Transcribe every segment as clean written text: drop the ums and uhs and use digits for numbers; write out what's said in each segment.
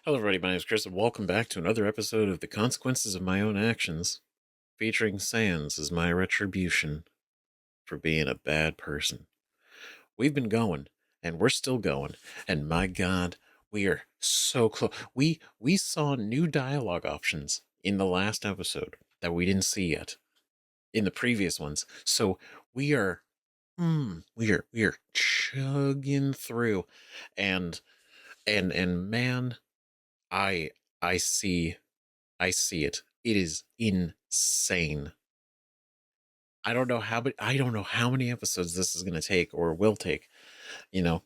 Hello, everybody. My name is Chris, and welcome back to another episode of The Consequences of My Own Actions, featuring Sans as my retribution for being a bad person. We've been going, and we're still going, and my God, we are so close. We saw new dialogue options in the last episode that we didn't see yet in the previous ones. So we are, we are chugging through, and and man, I I see. I see it. It is insane. I don't know how many episodes this is going to take or will take, you know,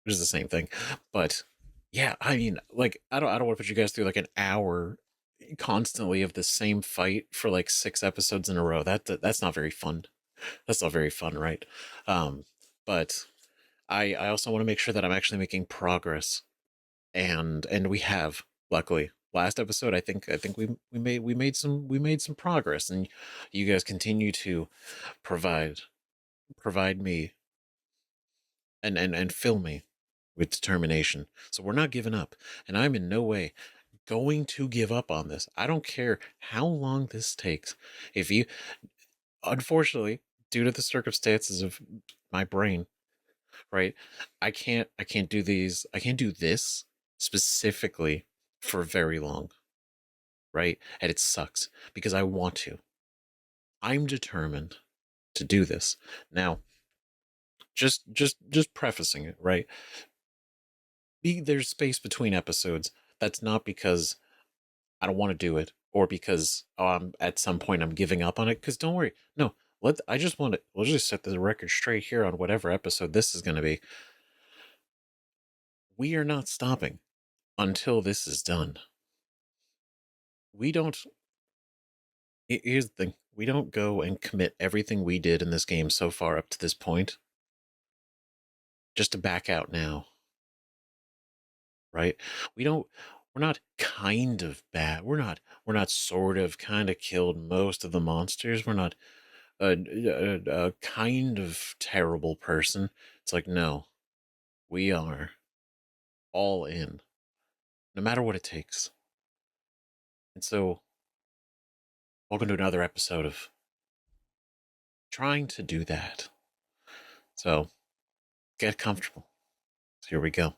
which is the same thing. But yeah, I mean, like I don't want to put you guys through like an hour constantly of the same fight for like 6 episodes in a row. That's not very fun. That's not very fun, right? Um but I also want to make sure that I'm actually making progress, and we have, luckily. Last episode, I think we made some progress, and you guys continue to provide provide me and fill me with determination. So we're not giving up, and I'm in no way going to give up on this. I don't care how long this takes. If you, unfortunately, due to the circumstances of my brain, right, I can't do these. I can't do this specifically for very long, right? And it sucks because I want to. I'm determined to do this. Now, just prefacing it, right? There's space between episodes. That's not because I don't want to do it or because I'm at some point I'm giving up on it. Because don't worry, no. I just want to. We'll just set the record straight here on whatever episode this is going to be. We are not stopping until this is done. We don't. Here's the thing: we don't go and commit everything we did in this game so far up to this point just to back out now, right? We don't. We're not kind of bad. We're not sort of kind of killed most of the monsters. We're not a kind of terrible person. It's like, no, we are all in, no matter what it takes. And so, welcome to another episode of trying to do that. So, get comfortable. So here we go.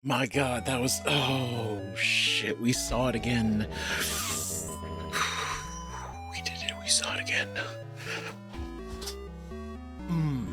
My God, that was, oh shit, we saw it again. We did it, we saw it again. Mm.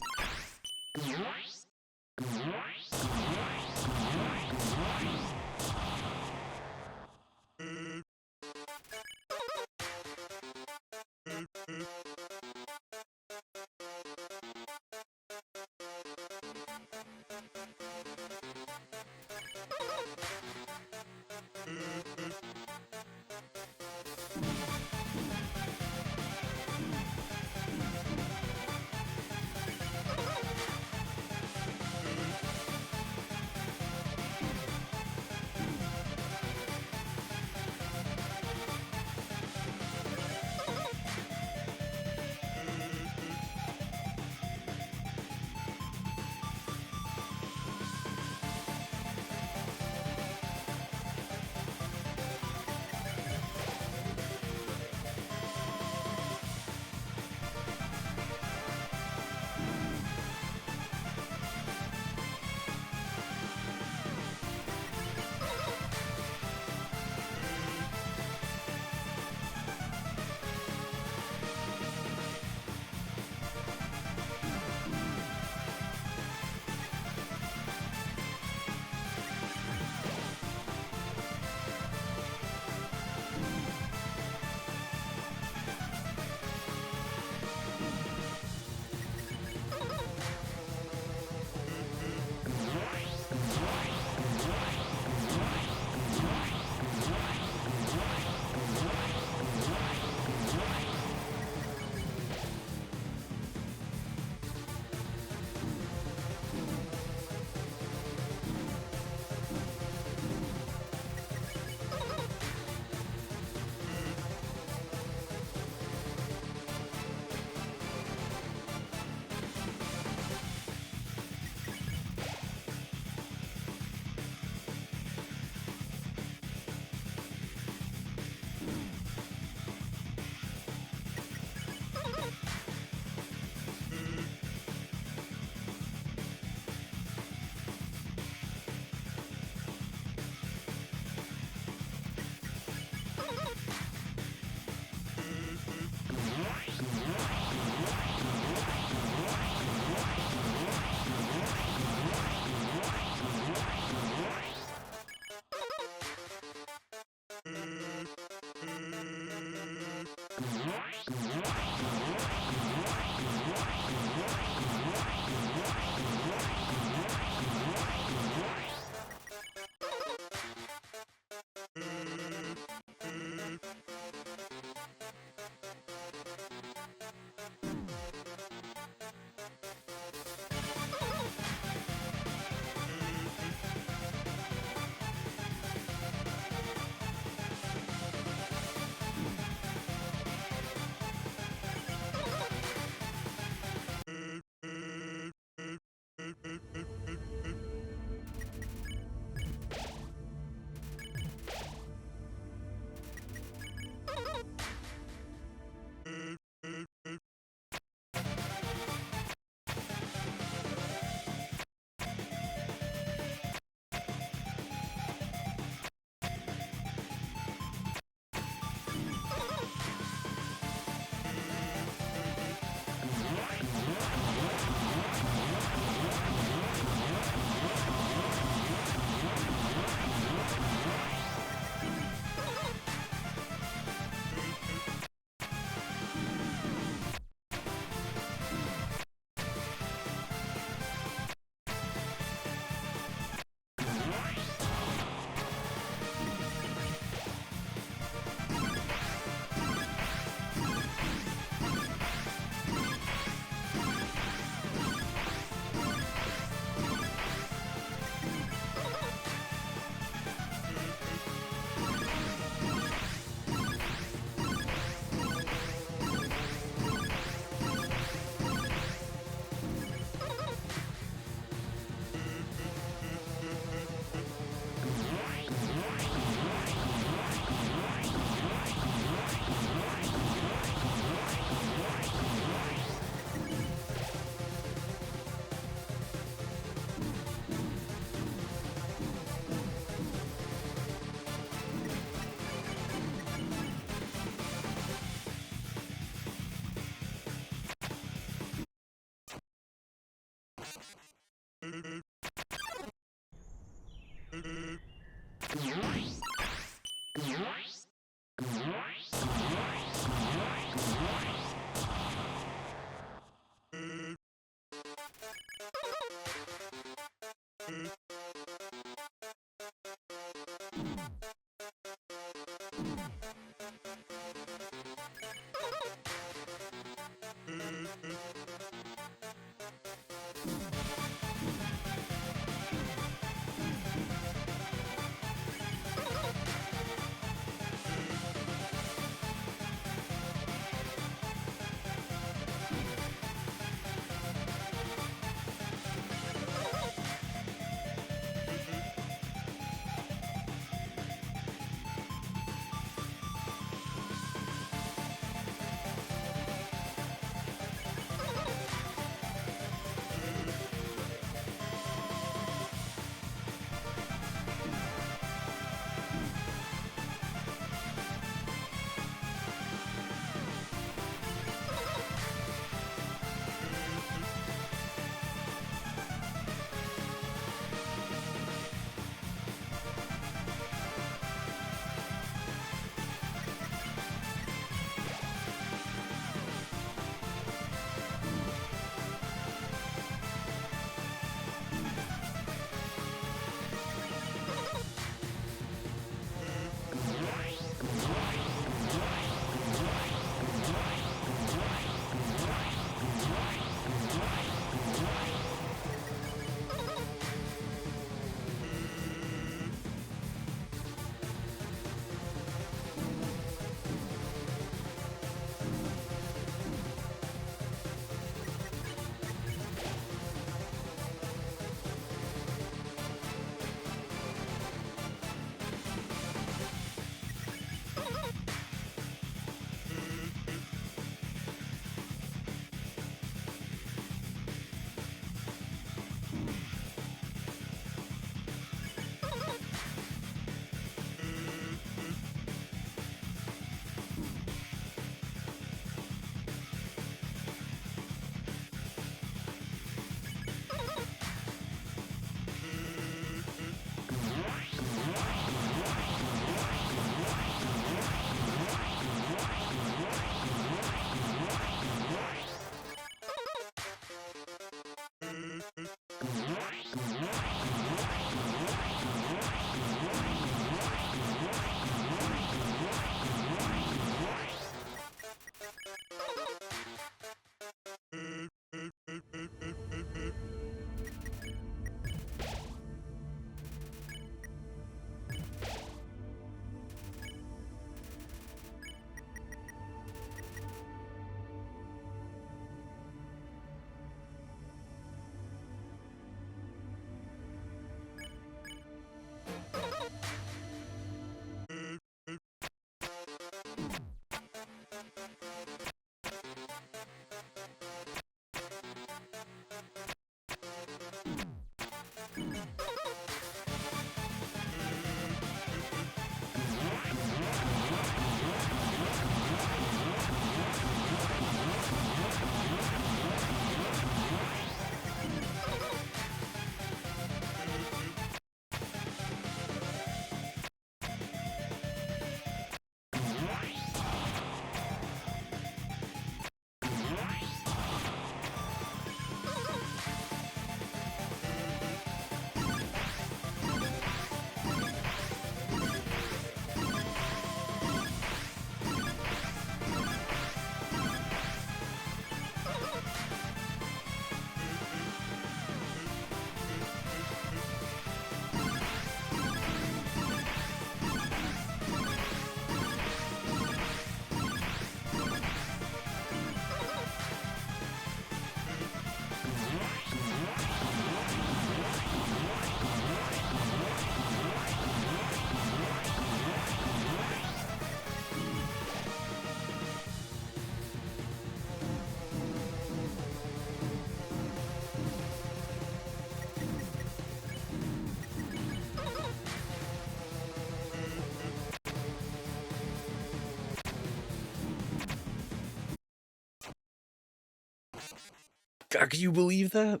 God, can you believe that?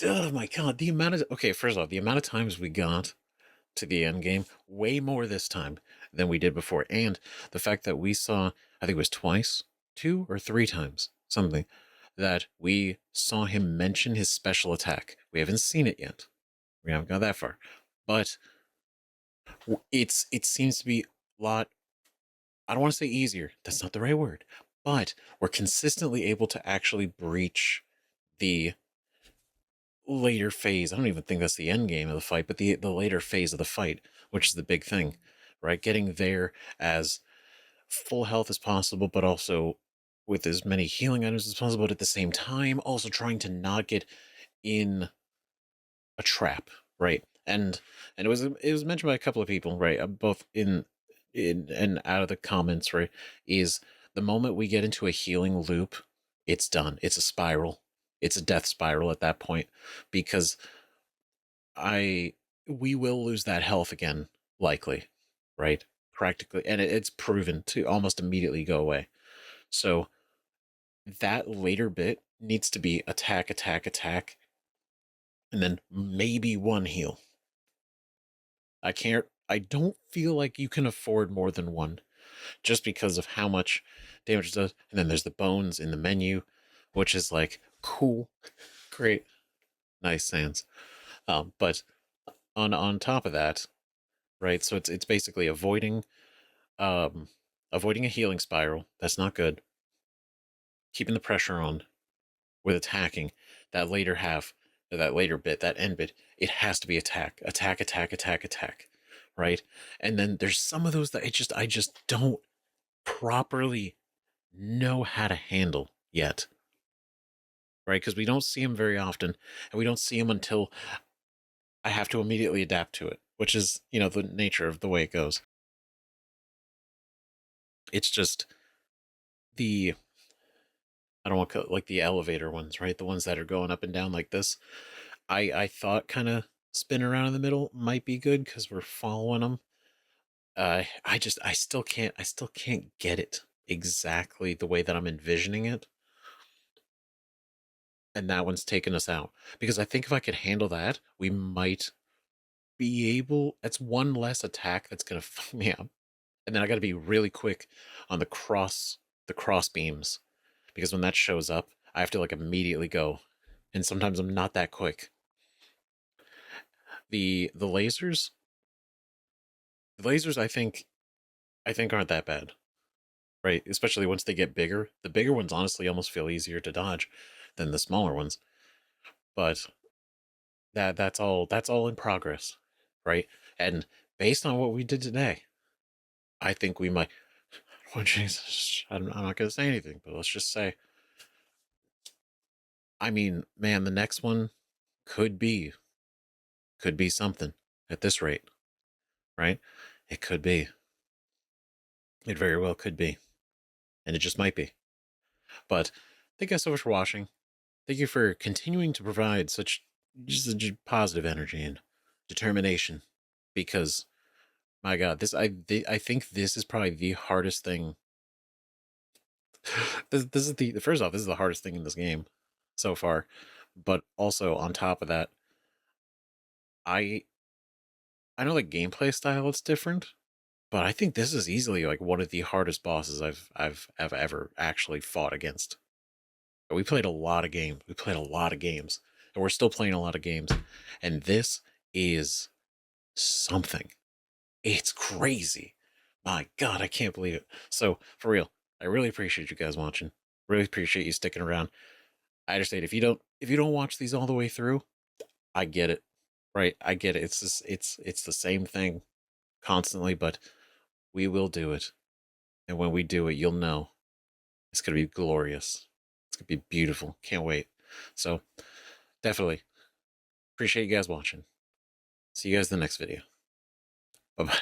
Oh my God, the amount of okay, first off, the amount of times we got to the end game, way more this time than we did before. And the fact that we saw, I think it was twice, 2 or 3 times, something, that we saw him mention his special attack. We haven't seen it yet. We haven't got that far. But it seems to be a lot, I don't want to say easier, that's not the right word. But we're consistently able to actually breach the later phase. I don't even think that's the end game of the fight, but the later phase of the fight, which is the big thing, right? Getting there as full health as possible, but also with as many healing items as possible, but at the same time, also trying to not get in a trap, right? And it was mentioned by a couple of people, right? Both in and out of the comments, right? Is the moment we get into a healing loop, it's done. It's a spiral. It's a death spiral at that point, because I we will lose that health again, likely, right? Practically, and it's proven to almost immediately go away. So that later bit needs to be attack, attack, attack, and then maybe one heal. I can't. I don't feel like you can afford more than one, just because of how much damage it does. And then there's the bones in the menu, which is like cool, great, nice sans. But on top of that, right? So it's basically um avoiding a healing spiral. That's not good. Keeping the pressure on with attacking that later half, that later bit, that end bit. It has to be attack, attack, attack, attack, attack, right? And then there's some of those that I just don't properly know how to handle yet, right? Because we don't see them very often, and we don't see them until I have to immediately adapt to it, which is, the nature of the way it goes. It's just the I don't want to like the elevator ones, right? The ones that are going up and down like this. I thought kind of spin around in the middle might be good because we're following them. I still can't get it exactly the way that I'm envisioning it, and that one's taken us out, because I think if I could handle that, we might be able. That's one less attack that's gonna fuck me up, and then I got to be really quick on the cross beams, because when that shows up, I have to like immediately go, and sometimes I'm not that quick. The lasers, I think aren't that bad, right? Especially once they get bigger. The bigger ones honestly almost feel easier to dodge than the smaller ones. But that's all in progress, right? And based on what we did today, I think we might. Well, Jesus, I'm not going to say anything, but let's just say, I mean, man, the next one could be could be something at this rate, right? It could be. It very well could be, and it just might be. But thank you guys so much for watching. Thank you for continuing to provide such just positive energy and determination, because my God, I think this is probably the hardest thing. This is the first off, this is the hardest thing in this game so far. But also on top of that, I I know the gameplay style is different, but I think this is easily like one of the hardest bosses I've ever actually fought against. We played a lot of games. We played a lot of games, and we're still playing a lot of games. And this is something. It's crazy. My God, I can't believe it. So for real, I really appreciate you guys watching. Really appreciate you sticking around. I understand if you don't watch these all the way through, I get it. Right? I get it. It's the same thing constantly, but we will do it. And when we do it, you'll know it's gonna be glorious. It's gonna be beautiful. Can't wait. So definitely appreciate you guys watching. See you guys in the next video. Bye bye.